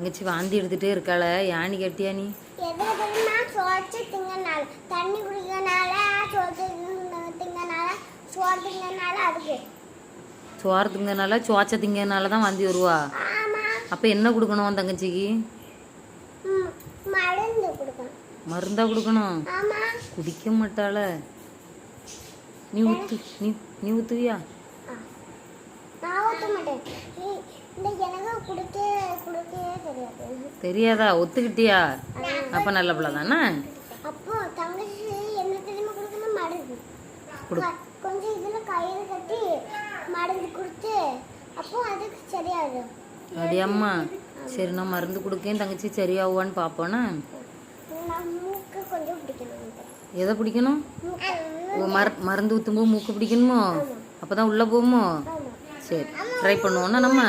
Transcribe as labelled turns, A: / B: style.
A: தங்கச்சி வாந்தி எடுத்துகிட்டே இருக்காள, யானி கேட்டியா நீ?
B: தண்ணி குடிக்கனால
A: சோறு திங்கனால சோச்ச திங்கனால தான் வாந்தி வருவா. அப்போ என்ன கொடுக்கணும் தங்கச்சிக்கு? மருந்தா கொடுக்கணும். குடிக்க மாட்டாள. நீ ஊத்து, நீ ஊத்துவியா? தெரியாதா? ஒத்துக்கிட்டியா? அப்ப நல்ல பிள்ளை தானே.
B: கொஞ்சம் இதுல கயிறு கட்டி மருந்து கொடுத்து அப்போ அதுக்கு சரியாயிடும்.
A: அப்படியாம்மா? சரி, நான் மருந்து கொடுக்கேன் தங்கச்சி சரியாகுவான்னு பார்ப்போன்னா.
B: கொஞ்சம் பிடிக்கணும்.
A: எதை பிடிக்கணும்? மருந்து ஊற்றும்போது மூக்கு பிடிக்கணுமோ? அப்போ தான் உள்ளே போகுமோ? சரி, ட்ரை பண்ணுவோன்னா நம்ம.